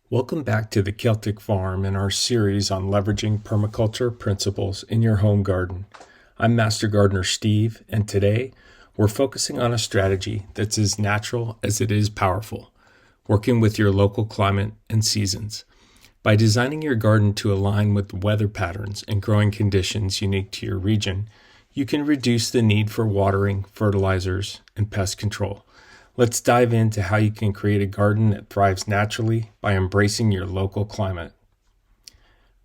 Welcome back to the Celtic Farm and our series on leveraging permaculture principles in your home garden. I'm Master Gardener Steve, and today we're focusing on a strategy that's as natural as it is powerful, working with your local climate and seasons. By designing your garden to align with weather patterns and growing conditions unique to your region, you can reduce the need for watering, fertilizers, and pest control. Let's dive into how you can create a garden that thrives naturally by embracing your local climate.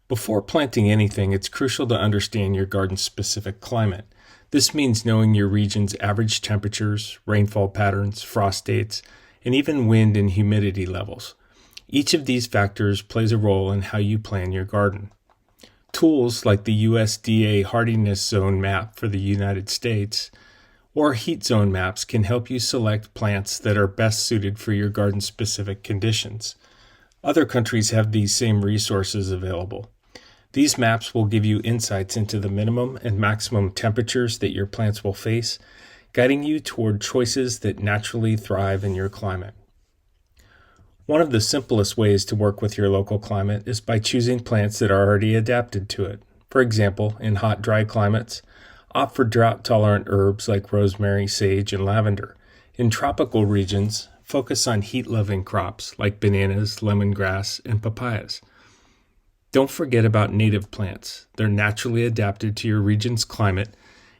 Before planting anything, it's crucial to understand your garden's specific climate. This means knowing your region's average temperatures, rainfall patterns, frost dates, and even wind and humidity levels. Each of these factors plays a role in how you plan your garden. Tools like the USDA Hardiness Zone Map for the United States or heat zone maps can help you select plants that are best suited for your garden's specific conditions. Other countries have these same resources available. These maps will give you insights into the minimum and maximum temperatures that your plants will face, guiding you toward choices that naturally thrive in your climate. One of the simplest ways to work with your local climate is by choosing plants that are already adapted to it. For example, in hot, dry climates, opt for drought-tolerant herbs like rosemary, sage, and lavender. In tropical regions, focus on heat-loving crops like bananas, lemongrass, and papayas. Don't forget about native plants. They're naturally adapted to your region's climate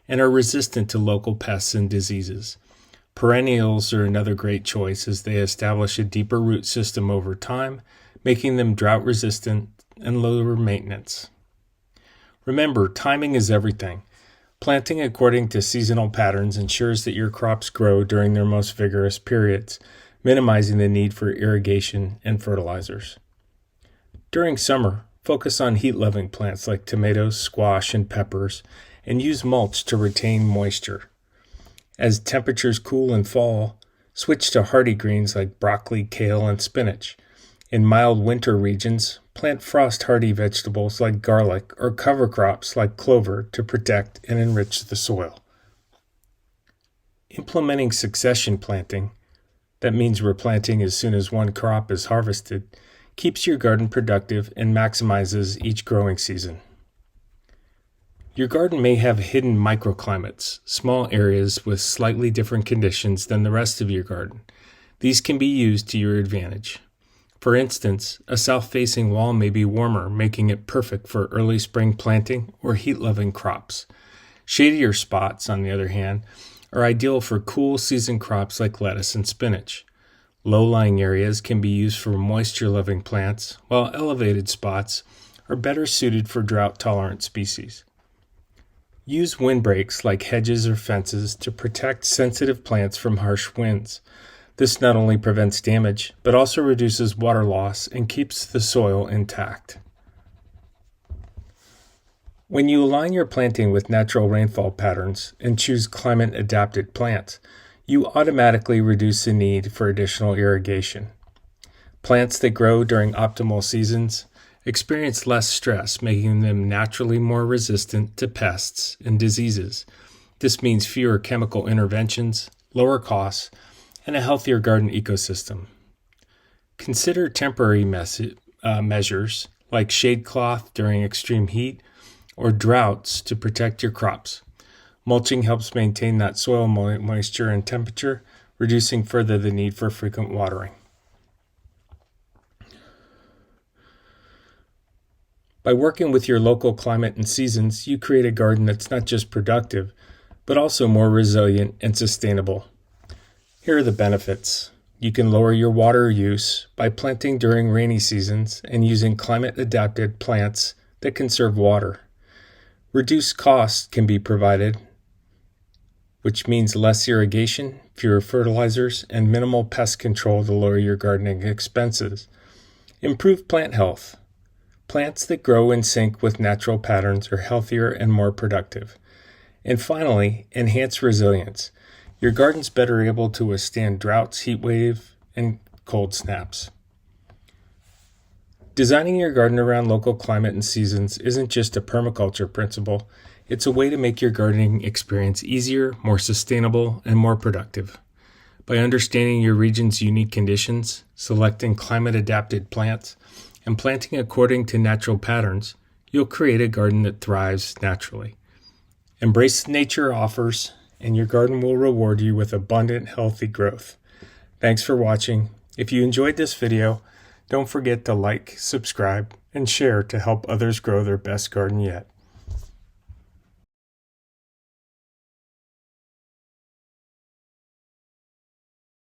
and are resistant to local pests and diseases. Perennials are another great choice as they establish a deeper root system over time, making them drought-resistant and lower maintenance. Remember, timing is everything. Planting according to seasonal patterns ensures that your crops grow during their most vigorous periods, minimizing the need for irrigation and fertilizers. During summer, focus on heat-loving plants like tomatoes, squash, and peppers, and use mulch to retain moisture. As temperatures cool and fall, switch to hardy greens like broccoli, kale, and spinach. In mild winter regions, plant frost-hardy vegetables like garlic or cover crops like clover to protect and enrich the soil. Implementing succession planting, that means replanting as soon as one crop is harvested, keeps your garden productive and maximizes each growing season. Your garden may have hidden microclimates, small areas with slightly different conditions than the rest of your garden. These can be used to your advantage. For instance, a south-facing wall may be warmer, making it perfect for early spring planting or heat-loving crops. Shadier spots, on the other hand, are ideal for cool season crops like lettuce and spinach. Low-lying areas can be used for moisture-loving plants, while elevated spots are better suited for drought-tolerant species. Use windbreaks like hedges or fences to protect sensitive plants from harsh winds. This not only prevents damage, but also reduces water loss and keeps the soil intact. When you align your planting with natural rainfall patterns and choose climate-adapted plants, you automatically reduce the need for additional irrigation. Plants that grow during optimal seasons experience less stress, making them naturally more resistant to pests and diseases. This means fewer chemical interventions, lower costs, and a healthier garden ecosystem. Consider temporary measures like shade cloth during extreme heat or droughts to protect your crops. Mulching helps maintain that soil moisture and temperature, reducing further the need for frequent watering. By working with your local climate and seasons, you create a garden that's not just productive, but also more resilient and sustainable. Here are the benefits. You can lower your water use by planting during rainy seasons and using climate-adapted plants that conserve water. Reduced costs can be provided, which means less irrigation, fewer fertilizers, and minimal pest control to lower your gardening expenses. Improved plant health. Plants that grow in sync with natural patterns are healthier and more productive. And finally, enhance resilience. Your garden's better able to withstand droughts, heat wave, and cold snaps. Designing your garden around local climate and seasons isn't just a permaculture principle, it's a way to make your gardening experience easier, more sustainable, and more productive. By understanding your region's unique conditions, selecting climate-adapted plants, and planting according to natural patterns, you'll create a garden that thrives naturally. Embrace nature offers, and your garden will reward you with abundant, healthy growth. Thanks for watching. If you enjoyed this video, don't forget to like, subscribe, and share to help others grow their best garden yet.